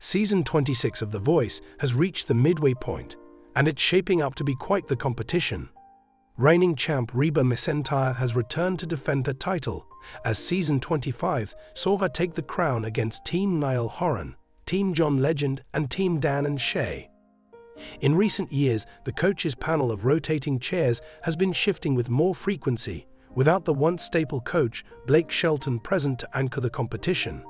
Season 26 of The Voice has reached the midway point, and it's shaping up to be quite the competition. Reigning champ Reba McEntire has returned to defend her title, as Season 25 saw her take the crown against Team Niall Horan, Team John Legend, and Team Dan and Shay. In recent years, the coaches' panel of rotating chairs has been shifting with more frequency, without the once staple coach, Blake Shelton, present to anchor the competition.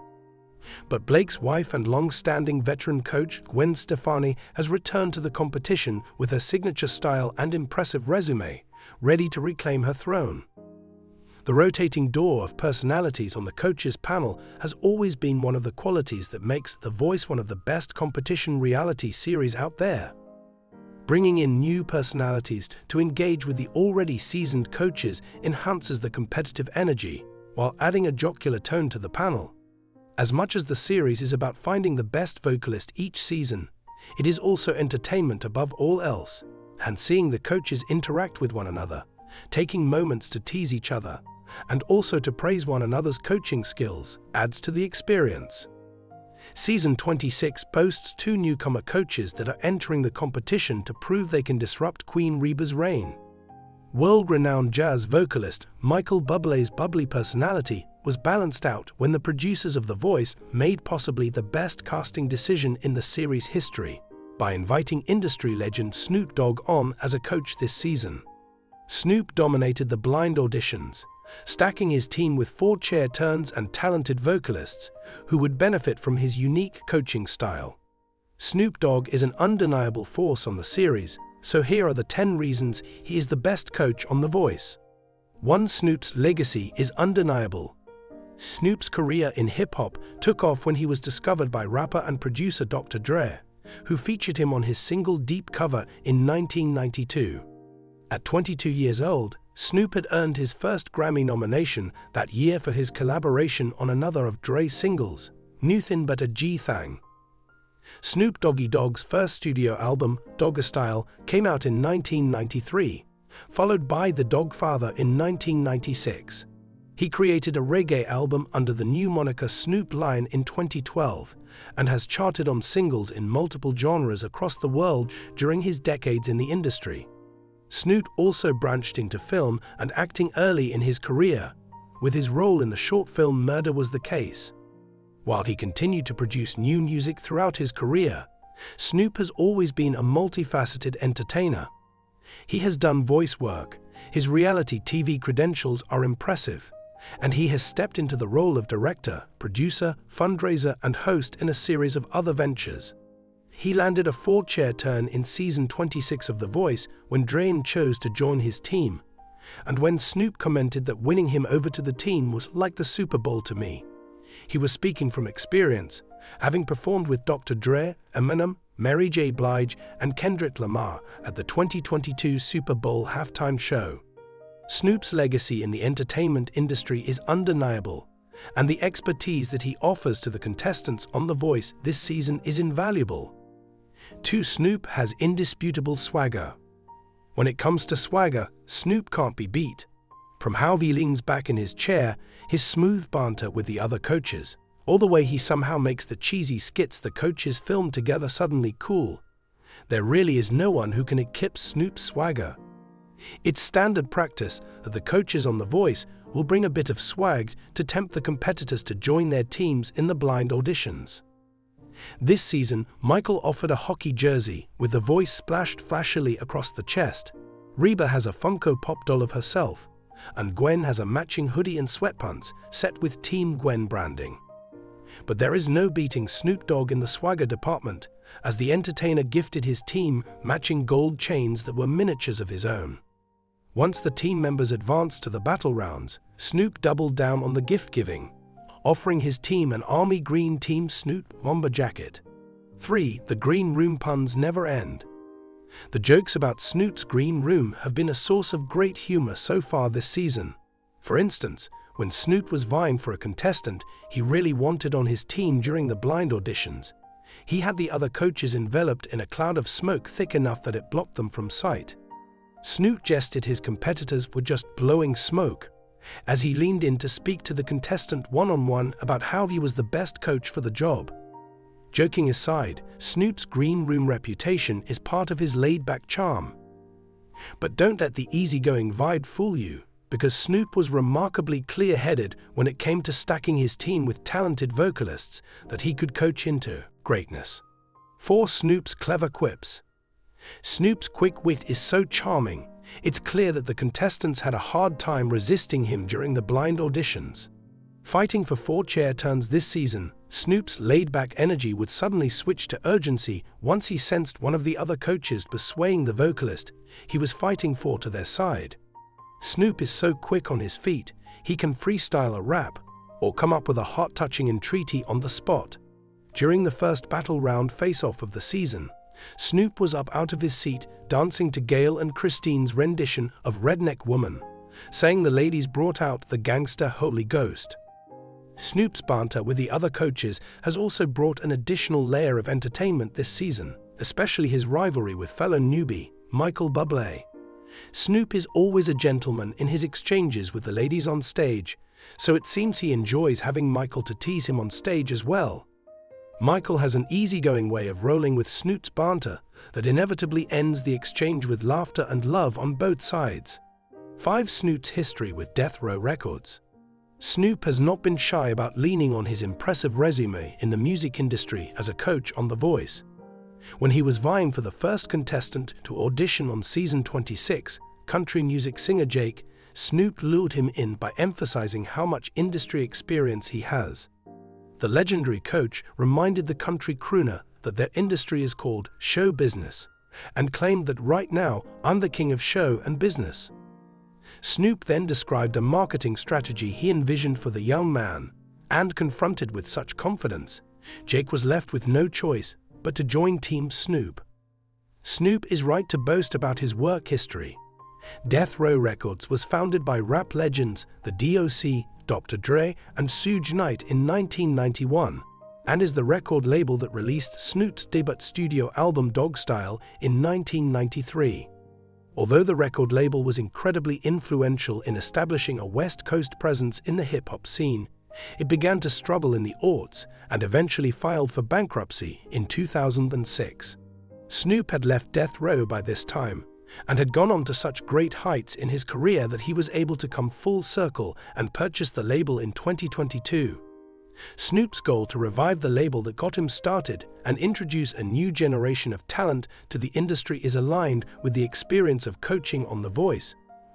But Blake's wife and long-standing veteran coach, Gwen Stefani, has returned to the competition with her signature style and impressive resume, ready to reclaim her throne. The rotating door of personalities on the coaches' panel has always been one of the qualities that makes The Voice one of the best competition reality series out there. Bringing in new personalities to engage with the already seasoned coaches enhances the competitive energy, while adding a jocular tone to the panel. As much as the series is about finding the best vocalist each season, it is also entertainment above all else, and seeing the coaches interact with one another, taking moments to tease each other, and also to praise one another's coaching skills, adds to the experience. Season 26 boasts two newcomer coaches that are entering the competition to prove they can disrupt Queen Reba's reign. World-renowned jazz vocalist Michael Bublé's bubbly personality was balanced out when the producers of The Voice made possibly the best casting decision in the series' history by inviting industry legend Snoop Dogg on as a coach this season. Snoop dominated the blind auditions, stacking his team with 4 chair turns and talented vocalists who would benefit from his unique coaching style. Snoop Dogg is an undeniable force on the series, so here are the 10 reasons he is the best coach on The Voice. 1. Snoop's legacy is undeniable. Snoop's career in hip-hop took off when he was discovered by rapper and producer Dr. Dre, who featured him on his single Deep Cover in 1992. At 22 years old, Snoop had earned his first Grammy nomination that year for his collaboration on another of Dre's singles, Nuthin' But a G-Thang. Snoop Doggy Dogg's first studio album, Dogger Style, came out in 1993, followed by The Dogfather in 1996. He created a reggae album under the new moniker Snoop Lion in 2012 and has charted on singles in multiple genres across the world during his decades in the industry. Snoop also branched into film and acting early in his career, with his role in the short film Murder Was the Case. While he continued to produce new music throughout his career, Snoop has always been a multifaceted entertainer. He has done voice work, his reality TV credentials are impressive, and he has stepped into the role of director, producer, fundraiser, and host in a series of other ventures. He landed a 4-chair turn in Season 26 of The Voice when Dre chose to join his team, and when Snoop commented that winning him over to the team was like the Super Bowl to me. He was speaking from experience, having performed with Dr. Dre, Eminem, Mary J. Blige, and Kendrick Lamar at the 2022 Super Bowl halftime show. Snoop's legacy in the entertainment industry is undeniable, and the expertise that he offers to the contestants on The Voice this season is invaluable. 2. Snoop has indisputable swagger. When it comes to swagger, Snoop can't be beat. From how he leans back in his chair, his smooth banter with the other coaches, or the way he somehow makes the cheesy skits the coaches film together suddenly cool, there really is no one who can eclipse Snoop's swagger. It's standard practice that the coaches on The Voice will bring a bit of swag to tempt the competitors to join their teams in the blind auditions. This season, Michael offered a hockey jersey with The Voice splashed flashily across the chest. Reba has a Funko Pop doll of herself, and Gwen has a matching hoodie and sweatpants set with Team Gwen branding. But there is no beating Snoop Dogg in the swagger department, as the entertainer gifted his team matching gold chains that were miniatures of his own. Once the team members advanced to the battle rounds, Snoop doubled down on the gift-giving, offering his team an army green Team Snoop bomber jacket. 3. The green room puns never end. The jokes about Snoop's green room have been a source of great humor so far this season. For instance, when Snoop was vying for a contestant he really wanted on his team during the blind auditions, he had the other coaches enveloped in a cloud of smoke thick enough that it blocked them from sight. Snoop jested his competitors were just blowing smoke, as he leaned in to speak to the contestant one-on-one about how he was the best coach for the job. Joking aside, Snoop's green room reputation is part of his laid-back charm. But don't let the easygoing vibe fool you, because Snoop was remarkably clear-headed when it came to stacking his team with talented vocalists that he could coach into greatness. 4. Snoop's clever quips. Snoop's quick wit is so charming, it's clear that the contestants had a hard time resisting him during the blind auditions. Fighting for 4 chair turns this season, Snoop's laid-back energy would suddenly switch to urgency once he sensed one of the other coaches was swaying the vocalist he was fighting for to their side. Snoop is so quick on his feet, he can freestyle a rap or come up with a heart-touching entreaty on the spot. During the first battle round face-off of the season, Snoop was up out of his seat dancing to Gail and Christine's rendition of Redneck Woman, saying the ladies brought out the gangster Holy Ghost. Snoop's banter with the other coaches has also brought an additional layer of entertainment this season, especially his rivalry with fellow newbie Michael Bublé. Snoop is always a gentleman in his exchanges with the ladies on stage, so it seems he enjoys having Michael to tease him on stage as well. Michael has an easygoing way of rolling with Snoop's banter that inevitably ends the exchange with laughter and love on both sides. 5. Snoop's history with Death Row Records. Snoop has not been shy about leaning on his impressive resume in the music industry as a coach on The Voice. When he was vying for the first contestant to audition on season 26, country music singer Jake, Snoop lured him in by emphasizing how much industry experience he has. The legendary coach reminded the country crooner that their industry is called show business, and claimed that right now, I'm the king of show and business. Snoop then described a marketing strategy he envisioned for the young man, and confronted with such confidence, Jake was left with no choice but to join Team Snoop. Snoop is right to boast about his work history. Death Row Records was founded by rap legends the D.O.C., Dr. Dre, and Suge Knight in 1991, and is the record label that released Snoop's debut studio album Dogstyle in 1993. Although the record label was incredibly influential in establishing a West Coast presence in the hip-hop scene, it began to struggle in the aughts and eventually filed for bankruptcy in 2006. Snoop had left Death Row by this time and had gone on to such great heights in his career that he was able to come full circle and purchase the label in 2022. Snoop's goal to revive the label that got him started and introduce a new generation of talent to the industry is aligned with the experience of coaching on The Voice,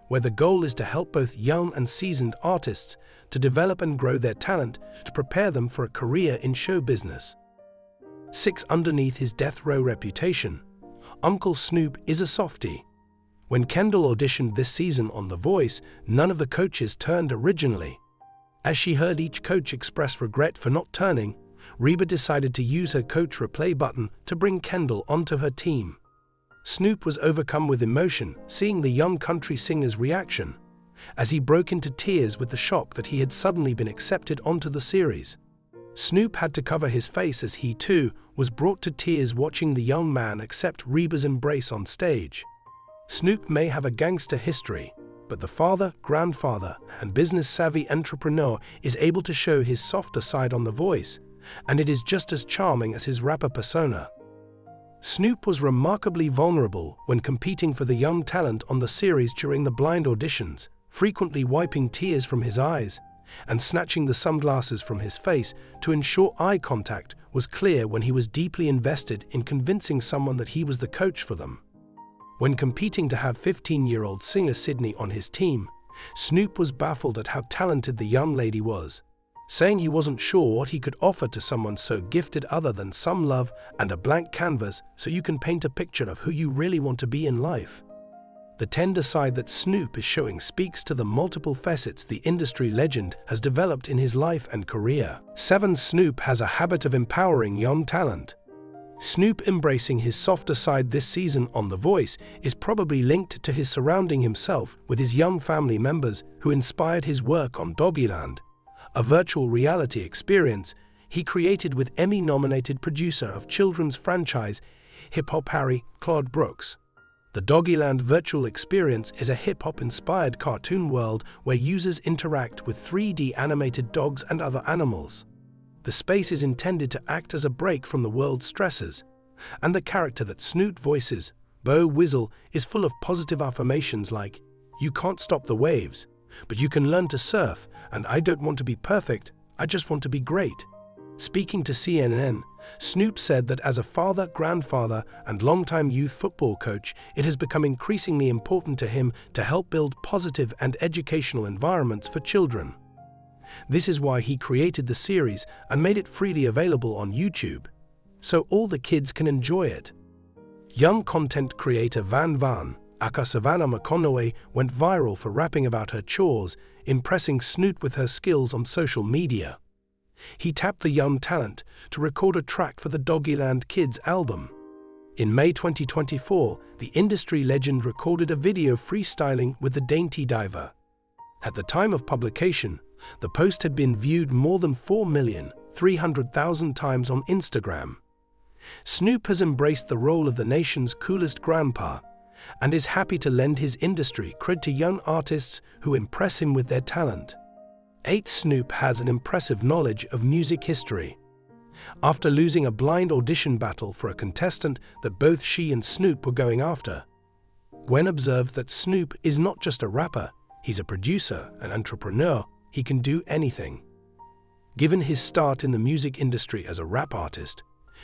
where the goal is to help both young and seasoned artists to develop and grow their talent to prepare them for a career in show business. 6. Underneath his Death Row reputation, Uncle Snoop is a softie. When Kendall auditioned this season on The Voice, none of the coaches turned originally. As she heard each coach express regret for not turning, Reba decided to use her coach replay button to bring Kendall onto her team. Snoop was overcome with emotion seeing the young country singer's reaction, as he broke into tears with the shock that he had suddenly been accepted onto the series. Snoop had to cover his face as he, too, was brought to tears watching the young man accept Reba's embrace on stage. Snoop may have a gangster history, but the father, grandfather, and business-savvy entrepreneur is able to show his softer side on The Voice, and it is just as charming as his rapper persona. Snoop was remarkably vulnerable when competing for the young talent on the series during the blind auditions, frequently wiping tears from his eyes and snatching the sunglasses from his face to ensure eye contact was clear when he was deeply invested in convincing someone that he was the coach for them. When competing to have 15-year-old singer Sydney on his team, Snoop was baffled at how talented the young lady was, saying he wasn't sure what he could offer to someone so gifted other than some love and a blank canvas so you can paint a picture of who you really want to be in life. The tender side that Snoop is showing speaks to the multiple facets the industry legend has developed in his life and career. 7. Snoop has a habit of empowering young talent. Snoop embracing his softer side this season on The Voice is probably linked to his surrounding himself with his young family members who inspired his work on Doggyland, a virtual reality experience he created with Emmy-nominated producer of children's franchise Hip Hop Harry Claude Brooks. The Doggyland virtual experience is a hip-hop-inspired cartoon world where users interact with 3D animated dogs and other animals. The space is intended to act as a break from the world's stresses, and the character that Snoop voices, Bo Wizzle, is full of positive affirmations like, "You can't stop the waves, but you can learn to surf, and I don't want to be perfect, I just want to be great." Speaking to CNN, Snoop said that as a father, grandfather, and longtime youth football coach, it has become increasingly important to him to help build positive and educational environments for children. This is why he created the series and made it freely available on YouTube, so all the kids can enjoy it. Young content creator aka Savannah McConaughey, went viral for rapping about her chores, impressing Snoop with her skills on social media. He tapped the young talent to record a track for the Doggyland Kids album. In May 2024, the industry legend recorded a video freestyling with the Dainty Diver. At the time of publication, the post had been viewed more than 4,300,000 times on Instagram. Snoop has embraced the role of the nation's coolest grandpa and is happy to lend his industry cred to young artists who impress him with their talent. Snoop has an impressive knowledge of music history. After losing a blind audition battle for a contestant that both she and Snoop were going after, Gwen observed that Snoop is not just a rapper, he's a producer, an entrepreneur, he can do anything. Given his start in the music industry as a rap artist,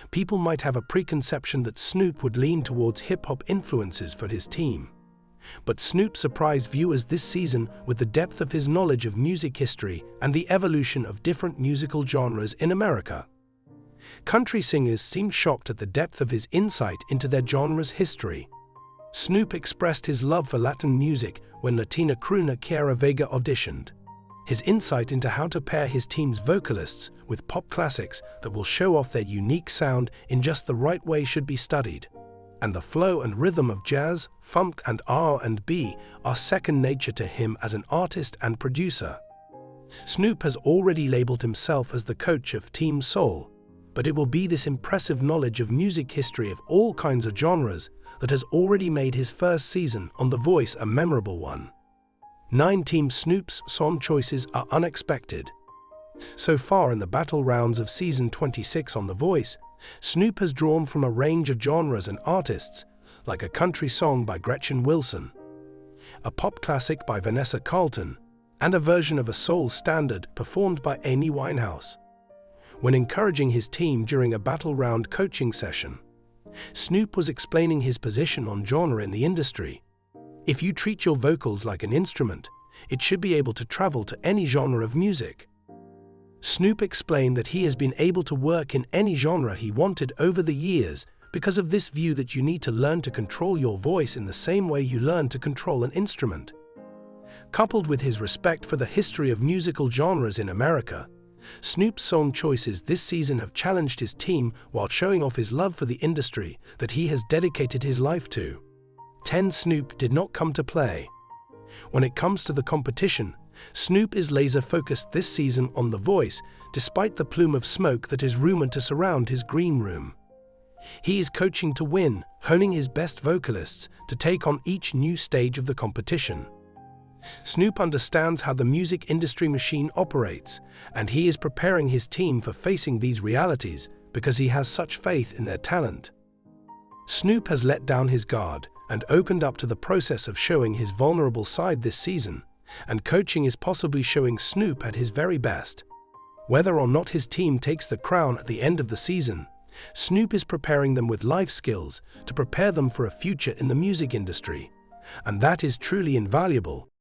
people might have a preconception that Snoop would lean towards hip-hop influences for his team. But Snoop surprised viewers this season with the depth of his knowledge of music history and the evolution of different musical genres in America. Country singers seemed shocked at the depth of his insight into their genre's history. Snoop expressed his love for Latin music when Latina crooner Kiara Vega auditioned. His insight into how to pair his team's vocalists with pop classics that will show off their unique sound in just the right way should be studied. And the flow and rhythm of jazz, funk, and R&B are second nature to him as an artist and producer. Snoop has already labeled himself as the coach of Team Soul, but it will be this impressive knowledge of music history of all kinds of genres that has already made his first season on The Voice a memorable one. 9 Team Snoop's song choices are unexpected. So far in the battle rounds of Season 26 on The Voice, Snoop has drawn from a range of genres and artists, like a country song by Gretchen Wilson, a pop classic by Vanessa Carlton, and a version of a soul standard performed by Amy Winehouse. When encouraging his team during a battle round coaching session, Snoop was explaining his position on genre in the industry. If you treat your vocals like an instrument, it should be able to travel to any genre of music. Snoop explained that he has been able to work in any genre he wanted over the years because of this view that you need to learn to control your voice in the same way you learn to control an instrument. Coupled with his respect for the history of musical genres in America, Snoop's song choices this season have challenged his team while showing off his love for the industry that he has dedicated his life to. 10 Snoop did not come to play. When it comes to the competition, Snoop is laser-focused this season on The Voice, despite the plume of smoke that is rumored to surround his green room. He is coaching to win, honing his best vocalists to take on each new stage of the competition. Snoop understands how the music industry machine operates, and he is preparing his team for facing these realities because he has such faith in their talent. Snoop has let down his guard and opened up to the process of showing his vulnerable side this season, and coaching is possibly showing Snoop at his very best. Whether or not his team takes the crown at the end of the season, Snoop is preparing them with life skills to prepare them for a future in the music industry, and that is truly invaluable.